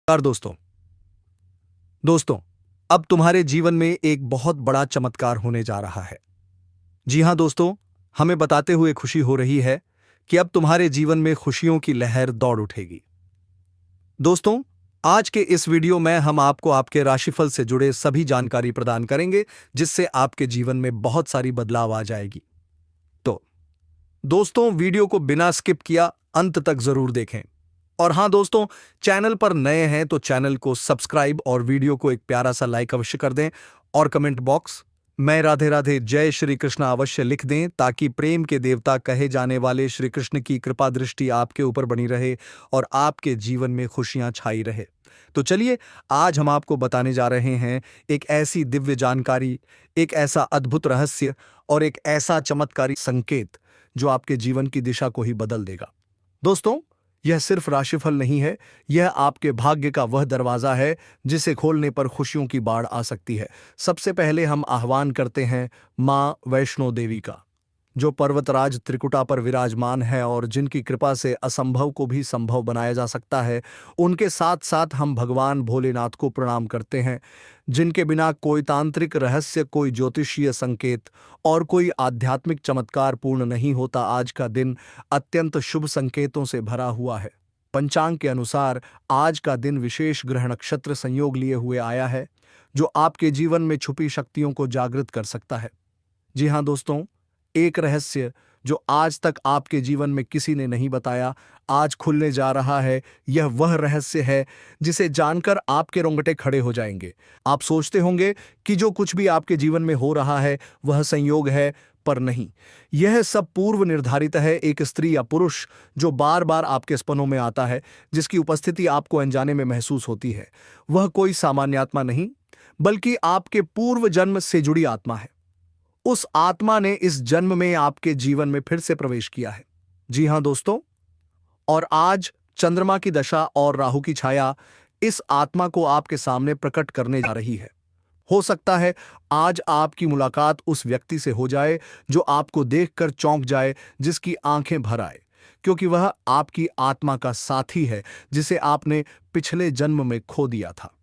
नमस्कार दोस्तों, अब तुम्हारे जीवन में एक बहुत बड़ा चमत्कार होने जा रहा है। जी हां दोस्तों, हमें बताते हुए खुशी हो रही है कि अब तुम्हारे जीवन में खुशियों की लहर दौड़ उठेगी। दोस्तों, आज के इस वीडियो में हम आपको आपके राशिफल से जुड़े सभी जानकारी प्रदान करेंगे, जिससे आपके जीवन में बहुत सारी बदलाव आ जाएगी। तो दोस्तों, वीडियो को बिना स्किप किया अंत तक जरूर देखें। और हां दोस्तों, चैनल पर नए हैं तो चैनल को सब्सक्राइब और वीडियो को एक प्यारा सा लाइक अवश्य कर दें और कमेंट बॉक्स मैं राधे राधे जय श्री कृष्ण अवश्य लिख दें, ताकि प्रेम के देवता कहे जाने वाले श्री कृष्ण की कृपा दृष्टि आपके ऊपर बनी रहे और आपके जीवन में खुशियां छाई रहे। तो चलिए, आज हम आपको बताने जा रहे हैं एक ऐसी दिव्य जानकारी, एक ऐसा अद्भुत रहस्य और एक ऐसा चमत्कारी संकेत जो आपके जीवन की दिशा को ही बदल देगा। दोस्तों, यह सिर्फ राशिफल नहीं है, यह आपके भाग्य का वह दरवाजा है जिसे खोलने पर खुशियों की बाढ़ आ सकती है। सबसे पहले हम आह्वान करते हैं मां वैष्णो देवी का, जो पर्वतराज त्रिकुटा पर विराजमान है और जिनकी कृपा से असंभव को भी संभव बनाया जा सकता है। उनके साथ साथ हम भगवान भोलेनाथ को प्रणाम करते हैं, जिनके बिना कोई तांत्रिक रहस्य, कोई ज्योतिषीय संकेत और कोई आध्यात्मिक चमत्कार पूर्ण नहीं होता। आज का दिन अत्यंत शुभ संकेतों से भरा हुआ है। पंचांग के अनुसार आज का दिन विशेष ग्रह नक्षत्र संयोग लिए हुए आया है, जो आपके जीवन में छुपी शक्तियों को जागृत कर सकता है। जी हाँ दोस्तों, एक रहस्य जो आज तक आपके जीवन में किसी ने नहीं बताया, आज खुलने जा रहा है। यह वह रहस्य है जिसे जानकर आपके रोंगटे खड़े हो जाएंगे। आप सोचते होंगे कि जो कुछ भी आपके जीवन में हो रहा है वह संयोग है, पर नहीं, यह सब पूर्व निर्धारित है। एक स्त्री या पुरुष जो बार बार आपके सपनों में आता है, जिसकी उपस्थिति आपको अनजाने में महसूस होती है, वह कोई सामान्य आत्मा नहीं, बल्कि आपके पूर्व जन्म से जुड़ी आत्मा है। उस आत्मा ने इस जन्म में आपके जीवन में फिर से प्रवेश किया है। जी हां दोस्तों, और आज चंद्रमा की दशा और राहु की छाया इस आत्मा को आपके सामने प्रकट करने जा रही है। हो सकता है आज आपकी मुलाकात उस व्यक्ति से हो जाए जो आपको देखकर चौंक जाए, जिसकी आंखें भर आए, क्योंकि वह आपकी आत्मा का साथी है जिसे आपने पिछले जन्म में खो दिया था।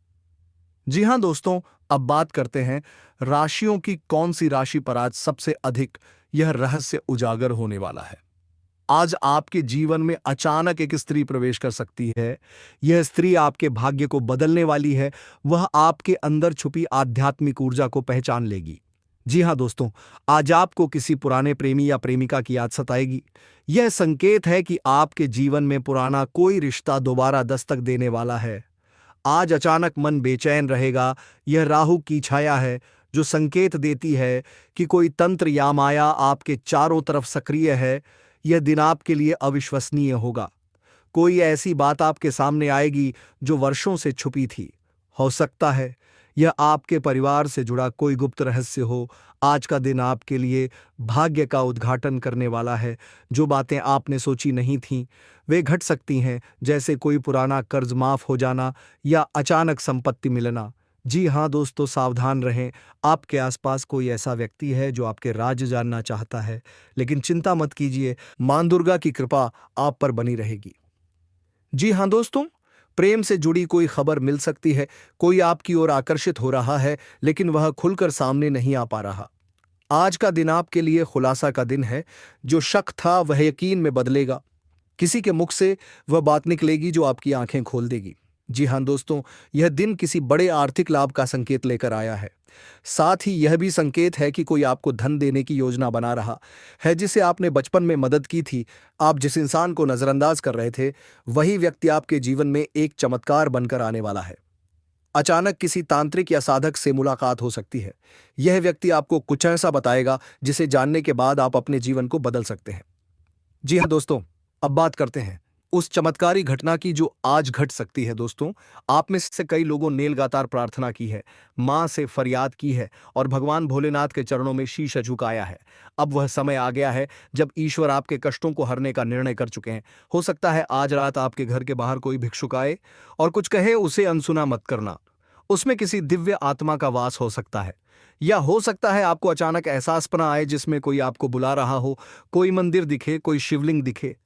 जी हां दोस्तों, अब बात करते हैं राशियों की कौन सी राशि पर आज सबसे अधिक यह रहस्य उजागर होने वाला है। आज आपके जीवन में अचानक एक स्त्री प्रवेश कर सकती है। यह स्त्री आपके भाग्य को बदलने वाली है। वह आपके अंदर छुपी आध्यात्मिक ऊर्जा को पहचान लेगी। जी हां दोस्तों, आज आपको किसी पुराने प्रेमी या प्रेमिका की याद सताएगी। यह संकेत है कि आपके जीवन में पुराना कोई रिश्ता दोबारा दस्तक देने वाला है। आज अचानक मन बेचैन रहेगा। यह राहु की छाया है जो संकेत देती है कि कोई तंत्र या माया आपके चारों तरफ सक्रिय है। यह दिन आपके लिए अविश्वसनीय होगा। कोई ऐसी बात आपके सामने आएगी जो वर्षों से छुपी थी। हो सकता है यह आपके परिवार से जुड़ा कोई गुप्त रहस्य हो। आज का दिन आपके लिए भाग्य का उद्घाटन करने वाला है। जो बातें आपने सोची नहीं थीं, वे घट सकती हैं, जैसे कोई पुराना कर्ज माफ हो जाना या अचानक संपत्ति मिलना। जी हाँ दोस्तों, सावधान रहें। आपके आसपास कोई ऐसा व्यक्ति है जो आपके राज जानना चाहता है, लेकिन चिंता मत कीजिए, मां दुर्गा की कृपा आप पर बनी रहेगी। जी हाँ दोस्तों, प्रेम से जुड़ी कोई खबर मिल सकती है। कोई आपकी ओर आकर्षित हो रहा है, लेकिन वह खुलकर सामने नहीं आ पा रहा। आज का दिन आपके लिए खुलासा का दिन है। जो शक था वह यकीन में बदलेगा। किसी के मुख से वह बात निकलेगी जो आपकी आंखें खोल देगी। जी हां दोस्तों, यह दिन किसी बड़े आर्थिक लाभ का संकेत लेकर आया है। साथ ही यह भी संकेत है कि कोई आपको धन देने की योजना बना रहा है, जिसे आपने बचपन में मदद की थी। आप जिस इंसान को नजरअंदाज कर रहे थे, वही व्यक्ति आपके जीवन में एक चमत्कार बनकर आने वाला है। अचानक किसी तांत्रिक या साधक से मुलाकात हो सकती है। यह व्यक्ति आपको कुछ ऐसा बताएगा जिसे जानने के बाद आप अपने जीवन को बदल सकते हैं। जी हाँ दोस्तों, अब बात करते हैं उस चमत्कारी घटना की जो आज घट सकती है। दोस्तों, आप में से कई लोगों ने लगातार प्रार्थना की है, मां से फरियाद की है और भगवान भोलेनाथ के चरणों में शीश झुकाया है। अब वह समय आ गया है जब ईश्वर आपके कष्टों को हरने का निर्णय कर चुके हैं। हो सकता है आज रात आपके घर के बाहर कोई भिक्षुक आए और कुछ कहे, उसे अनसुना मत करना। उसमें किसी दिव्य आत्मा का वास हो सकता है, या हो सकता है आपको अचानक एहसासपना आए जिसमें कोई आपको बुला रहा हो, कोई मंदिर दिखे, कोई शिवलिंग दिखे।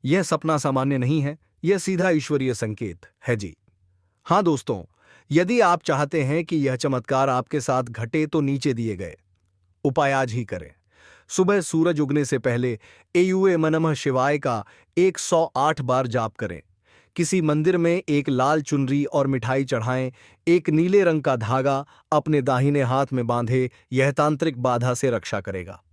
यह सपना सामान्य नहीं है, यह सीधा ईश्वरीय संकेत है। जी हाँ दोस्तों, यदि आप चाहते हैं कि यह चमत्कार आपके साथ घटे तो नीचे दिए गए उपाय आज ही करें। सुबह सूरज उगने से पहले एयुए मनमः शिवाय का 108 बार जाप करें। किसी मंदिर में एक लाल चुनरी और मिठाई चढ़ाएं। एक नीले रंग का धागा अपने दाहिने हाथ में बांधे, यह तांत्रिक बाधा से रक्षा करेगा।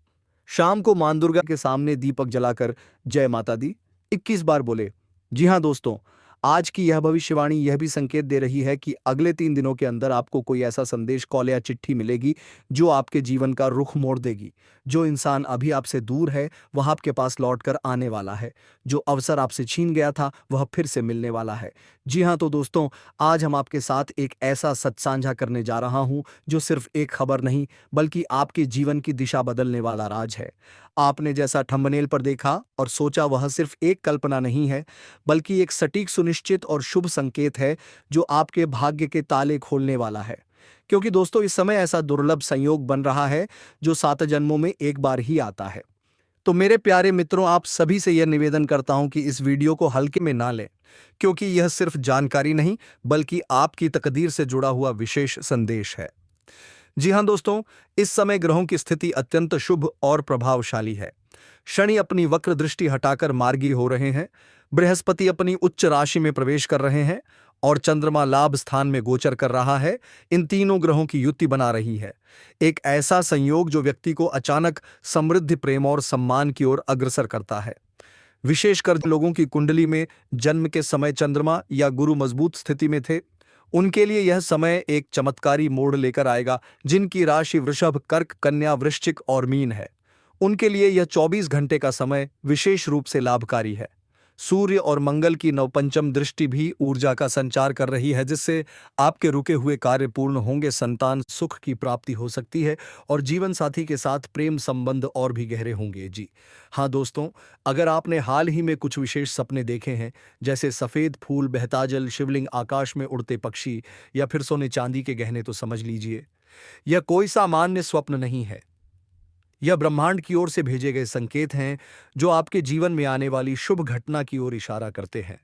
शाम को मां दुर्गा के सामने दीपक जलाकर जय माता दी 21 बार बोले। जी हाँ दोस्तों, आज की यह भविष्यवाणी यह भी संकेत दे रही है कि अगले 3 दिनों के अंदर आपको कोई ऐसा संदेश, कॉल या चिट्ठी मिलेगी जो आपके जीवन का रुख मोड़ देगी। जो इंसान अभी आपसे दूर है वह आपके पास लौटकर आने वाला है। जो अवसर आपसे छीन गया था वह फिर से मिलने वाला है। जी हाँ, तो दोस्तों, आज हम आपके साथ एक ऐसा सच साझा करने जा रहा हूं जो सिर्फ एक खबर नहीं बल्कि आपके जीवन की दिशा बदलने वाला राज है। आपने जैसा थंबनेल पर देखा और सोचा वह सिर्फ एक कल्पना नहीं है बल्कि एक सटीक, सुनिश्चित और शुभ संकेत है जो आपके भाग्य के ताले खोलने वाला है। क्योंकि दोस्तों, इस समय ऐसा दुर्लभ संयोग बन रहा है जो 7 जन्मों में एक बार ही आता है। तो मेरे प्यारे मित्रों, आप सभी से यह निवेदन करता हूं कि इस वीडियो को हल्के में ना लें, क्योंकि यह सिर्फ जानकारी नहीं बल्कि आपकी तकदीर से जुड़ा हुआ विशेष संदेश है। जी हां दोस्तों, इस समय ग्रहों की स्थिति अत्यंत शुभ और प्रभावशाली है। शनि अपनी वक्र दृष्टि हटाकर मार्गी हो रहे हैं, बृहस्पति अपनी उच्च राशि में प्रवेश कर रहे हैं और चंद्रमा लाभ स्थान में गोचर कर रहा है। इन तीनों ग्रहों की युति बना रही है एक ऐसा संयोग जो व्यक्ति को अचानक समृद्धि, प्रेम और सम्मान की ओर अग्रसर करता है। विशेषकर लोगों की कुंडली में जन्म के समय चंद्रमा या गुरु मजबूत स्थिति में थे, उनके लिए यह समय एक चमत्कारी मोड़ लेकर आएगा। जिनकी राशि वृषभ, कर्क, कन्या, वृश्चिक और मीन है, उनके लिए यह 24 घंटे का समय विशेष रूप से लाभकारी है। सूर्य और मंगल की नवपंचम दृष्टि भी ऊर्जा का संचार कर रही है, जिससे आपके रुके हुए कार्य पूर्ण होंगे, संतान सुख की प्राप्ति हो सकती है और जीवन साथी के साथ प्रेम संबंध और भी गहरे होंगे। जी हाँ दोस्तों, अगर आपने हाल ही में कुछ विशेष सपने देखे हैं, जैसे सफेद फूल, बहता जल, शिवलिंग, आकाश में उड़ते पक्षी या फिर सोने चांदी के गहने, तो समझ लीजिए यह कोई सामान्य स्वप्न नहीं है। यह ब्रह्मांड की ओर से भेजे गए संकेत हैं जो आपके जीवन में आने वाली शुभ घटना की ओर इशारा करते हैं।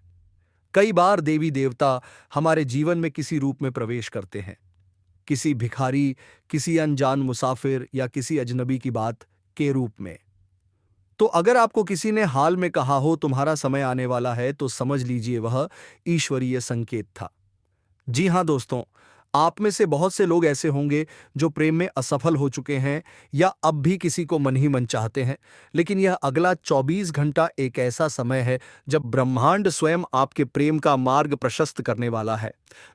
कई बार देवी देवता हमारे जीवन में किसी रूप में प्रवेश करते हैं, किसी भिखारी, किसी अनजान मुसाफिर या किसी अजनबी की बात के रूप में। तो अगर आपको किसी ने हाल में कहा हो तुम्हारा समय आने वाला है, तो समझ लीजिए वह ईश्वरीय संकेत था। जी हाँ दोस्तों, आप में से बहुत से लोग ऐसे होंगे जो प्रेम में असफल हो चुके हैं या अब भी किसी को मन ही मन चाहते हैं, लेकिन यह अगला 24 घंटा एक ऐसा समय है जब ब्रह्मांड स्वयं आपके प्रेम का मार्ग प्रशस्त करने वाला है।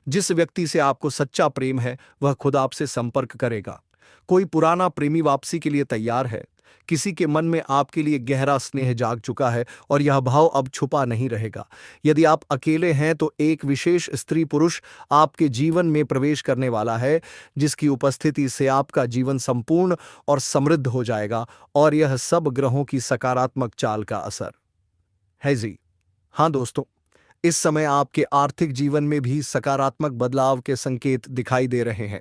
जिस व्यक्ति से आपको सच्चा प्रेम है वह खुद आपसे संपर्क करेगा। कोई पुराना प्रेमी वापसी के लिए तैयार है। किसी के मन में आपके लिए गहरा स्नेह जाग चुका है और यह भाव अब छुपा नहीं रहेगा। यदि आप अकेले हैं तो एक विशेष स्त्री पुरुष आपके जीवन में प्रवेश करने वाला है, जिसकी उपस्थिति से आपका जीवन संपूर्ण और समृद्ध हो जाएगा। और यह सब ग्रहों की सकारात्मक चाल का असर है। जी हाँ दोस्तों, इस समय आपके आर्थिक जीवन में भी सकारात्मक बदलाव के संकेत दिखाई दे रहे हैं।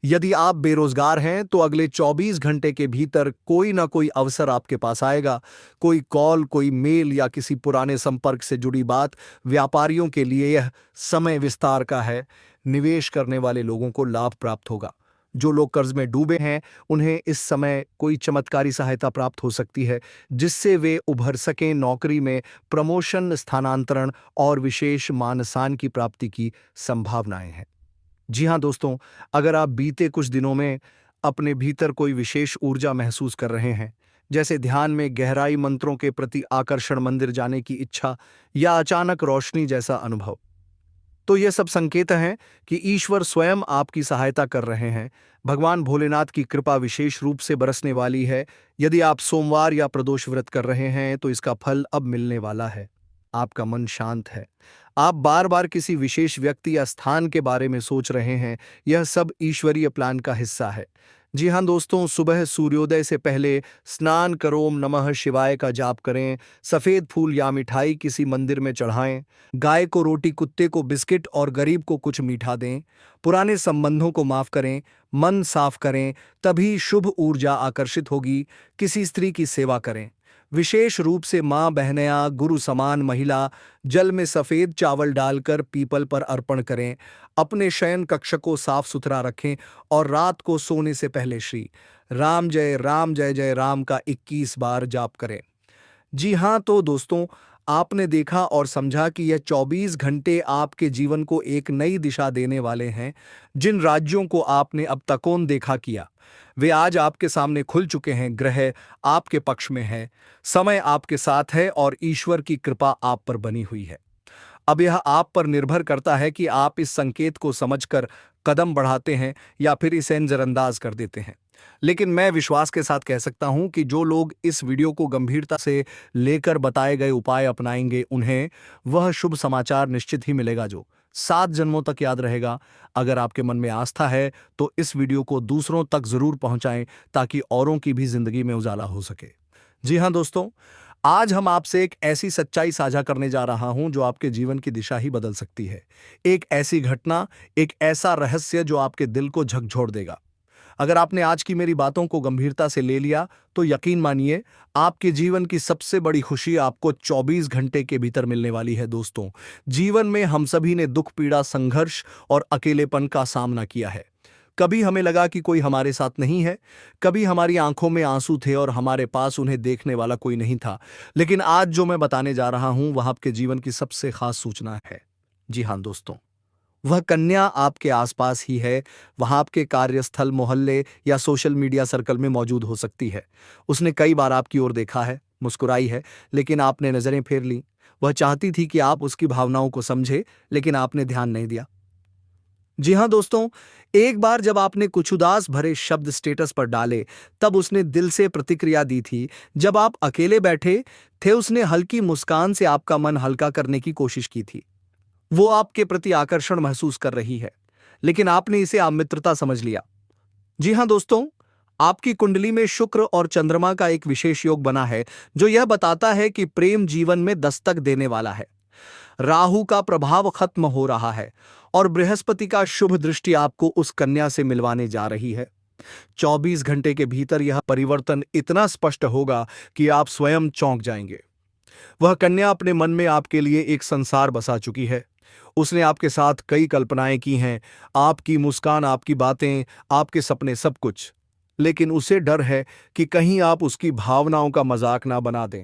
यदि आप बेरोजगार हैं तो अगले 24 घंटे के भीतर कोई ना कोई अवसर आपके पास आएगा। कोई कॉल, कोई मेल या किसी पुराने संपर्क से जुड़ी बात। व्यापारियों के लिए यह समय विस्तार का है। निवेश करने वाले लोगों को लाभ प्राप्त होगा। जो लोग कर्ज में डूबे हैं उन्हें इस समय कोई चमत्कारी सहायता प्राप्त हो सकती है, जिससे वे उभर सकें। नौकरी में प्रमोशन, स्थानांतरण और विशेष मान-सम्मान की प्राप्ति की संभावनाएं हैं। जी हाँ दोस्तों, अगर आप बीते कुछ दिनों में अपने भीतर कोई विशेष ऊर्जा महसूस कर रहे हैं, जैसे ध्यान में गहराई, मंत्रों के प्रति आकर्षण, मंदिर जाने की इच्छा या अचानक रोशनी जैसा अनुभव, तो ये सब संकेत हैं कि ईश्वर स्वयं आपकी सहायता कर रहे हैं। भगवान भोलेनाथ की कृपा विशेष रूप से बरसने वाली है। यदि आप सोमवार या प्रदोष व्रत कर रहे हैं तो इसका फल अब मिलने वाला है। आपका मन शांत है। आप बार बार किसी विशेष व्यक्ति या स्थान के बारे में सोच रहे हैं। यह सब ईश्वरीय प्लान का हिस्सा है। जी हाँ दोस्तों, सुबह सूर्योदय से पहले स्नान करो, ओम नमः शिवाय का जाप करें, सफेद फूल या मिठाई किसी मंदिर में चढ़ाएं, गाय को रोटी, कुत्ते को बिस्किट और गरीब को कुछ मीठा दें, पुराने संबंधों को माफ करें, मन साफ करें, तभी शुभ ऊर्जा आकर्षित होगी। किसी स्त्री की सेवा करें, विशेष रूप से माँ बहनियाँ गुरु समान महिला जल में सफेद चावल डालकर पीपल पर अर्पण करें, अपने शयन कक्ष को साफ सुथरा रखें और रात को सोने से पहले श्री राम जय जय राम का 21 बार जाप करें। जी हाँ, तो दोस्तों, आपने देखा और समझा कि यह 24 घंटे आपके जीवन को एक नई दिशा देने वाले हैं। जिन राज्यों को आपने अब तक देखा किया, वे आज आपके सामने खुल चुके हैं। ग्रह आपके पक्ष में है, समय आपके साथ है और ईश्वर की कृपा आप पर बनी हुई है। अब यह आप पर निर्भर करता है कि आप इस संकेत को समझकर कदम बढ़ाते हैं या फिर इसे नजरअंदाज कर देते हैं। लेकिन मैं विश्वास के साथ कह सकता हूं कि जो लोग इस वीडियो को गंभीरता से लेकर बताए गए उपाय अपनाएंगे, उन्हें वह शुभ समाचार निश्चित ही मिलेगा जो 7 जन्मों तक याद रहेगा। अगर आपके मन में आस्था है तो इस वीडियो को दूसरों तक जरूर पहुंचाएं ताकि औरों की भी जिंदगी में उजाला हो सके। जी हां दोस्तों, आज हम आपसे एक ऐसी सच्चाई साझा करने जा रहा हूं जो आपके जीवन की दिशा ही बदल सकती है। एक ऐसी घटना, एक ऐसा रहस्य जो आपके दिल को झकझोर देगा। अगर आपने आज की मेरी बातों को गंभीरता से ले लिया तो यकीन मानिए, आपके जीवन की सबसे बड़ी खुशी आपको 24 घंटे के भीतर मिलने वाली है। दोस्तों, जीवन में हम सभी ने दुख, पीड़ा, संघर्ष और अकेलेपन का सामना किया है। कभी हमें लगा कि कोई हमारे साथ नहीं है, कभी हमारी आंखों में आंसू थे और हमारे पास उन्हें देखने वाला कोई नहीं था। लेकिन आज जो मैं बताने जा रहा हूं वह आपके जीवन की सबसे खास सूचना है। जी हां दोस्तों, वह कन्या आपके आसपास ही है। वह आपके कार्यस्थल, मोहल्ले या सोशल मीडिया सर्कल में मौजूद हो सकती है। उसने कई बार आपकी ओर देखा है, मुस्कुराई है, लेकिन आपने नजरें फेर ली। वह चाहती थी कि आप उसकी भावनाओं को समझे, लेकिन आपने ध्यान नहीं दिया। जी हां दोस्तों, एक बार जब आपने कुछ उदास भरे शब्द स्टेटस पर डाले, तब उसने दिल से प्रतिक्रिया दी थी। जब आप अकेले बैठे थे, उसने हल्की मुस्कान से आपका मन हल्का करने की कोशिश की थी। वो आपके प्रति आकर्षण महसूस कर रही है, लेकिन आपने इसे अमित्रता समझ लिया। जी हां दोस्तों, आपकी कुंडली में शुक्र और चंद्रमा का एक विशेष योग बना है जो यह बताता है कि प्रेम जीवन में दस्तक देने वाला है। राहु का प्रभाव खत्म हो रहा है और बृहस्पति का शुभ दृष्टि आपको उस कन्या से मिलवाने जा रही है। 24 घंटे के भीतर यह परिवर्तन इतना स्पष्ट होगा कि आप स्वयं चौंक जाएंगे। वह कन्या अपने मन में आपके लिए एक संसार बसा चुकी है। उसने आपके साथ कई कल्पनाएं की हैं, आपकी मुस्कान, आपकी बातें, आपके सपने, सब कुछ। लेकिन उसे डर है कि कहीं आप उसकी भावनाओं का मजाक ना बना दें।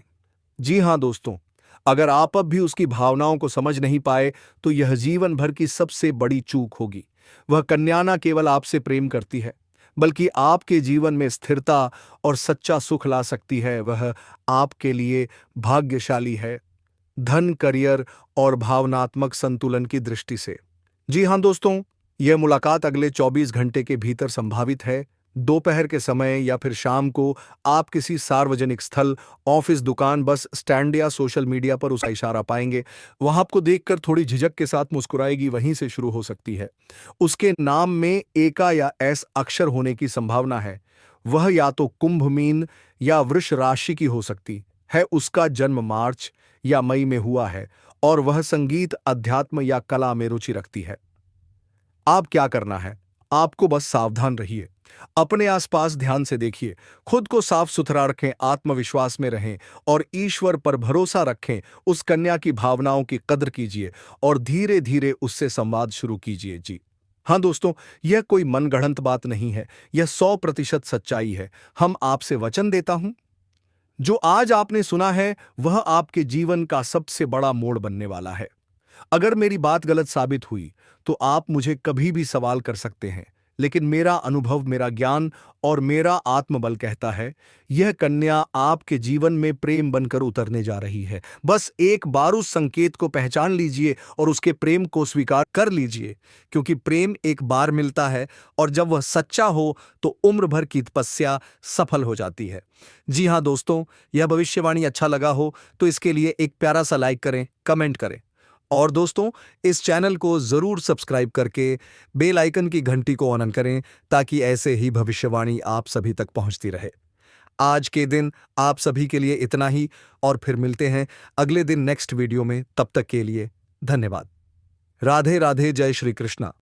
जी हां दोस्तों, अगर आप अब भी उसकी भावनाओं को समझ नहीं पाए तो यह जीवन भर की सबसे बड़ी चूक होगी। वह कन्या न केवल आपसे प्रेम करती है, बल्कि आपके जीवन में स्थिरता और सच्चा सुख ला सकती है। वह आपके लिए भाग्यशाली है, धन, करियर और भावनात्मक संतुलन की दृष्टि से। जी हां दोस्तों, यह मुलाकात अगले 24 घंटे के भीतर संभावित है। दोपहर के समय या फिर शाम को आप किसी सार्वजनिक स्थल, ऑफिस, दुकान, बस स्टैंड या सोशल मीडिया पर उसका इशारा पाएंगे। वह आपको देखकर थोड़ी झिझक के साथ मुस्कुराएगी, वहीं से शुरू हो सकती है। उसके नाम में एका या एस अक्षर होने की संभावना है। वह या तो कुंभ, मीन या वृष राशि की हो सकती है। उसका जन्म मार्च या मई में हुआ है और वह संगीत, अध्यात्म या कला में रुचि रखती है। आप क्या करना है? आपको बस सावधान रहिए, अपने आसपास ध्यान से देखिए, खुद को साफ सुथरा रखें, आत्मविश्वास में रहें और ईश्वर पर भरोसा रखें। उस कन्या की भावनाओं की कद्र कीजिए और धीरे धीरे उससे संवाद शुरू कीजिए। जी हाँ दोस्तों, यह कोई मनगढ़ंत बात नहीं है, यह 100% सच्चाई है। हम आपसे वचन देता हूं, जो आज आपने सुना है वह आपके जीवन का सबसे बड़ा मोड़ बनने वाला है। अगर मेरी बात गलत साबित हुई तो आप मुझे कभी भी सवाल कर सकते हैं, लेकिन मेरा अनुभव, मेरा ज्ञान और मेरा आत्मबल कहता है यह कन्या आपके जीवन में प्रेम बनकर उतरने जा रही है। बस एक बार उस संकेत को पहचान लीजिए और उसके प्रेम को स्वीकार कर लीजिए, क्योंकि प्रेम एक बार मिलता है और जब वह सच्चा हो तो उम्र भर की तपस्या सफल हो जाती है। जी हाँ दोस्तों, यह भविष्यवाणी अच्छा लगा हो तो इसके लिए एक प्यारा सा लाइक करें, कमेंट करें और दोस्तों, इस चैनल को जरूर सब्सक्राइब करके बेल आइकन की घंटी को ऑन करें ताकि ऐसे ही भविष्यवाणी आप सभी तक पहुंचती रहे। आज के दिन आप सभी के लिए इतना ही और फिर मिलते हैं अगले दिन नेक्स्ट वीडियो में। तब तक के लिए धन्यवाद। राधे राधे, जय श्री कृष्णा।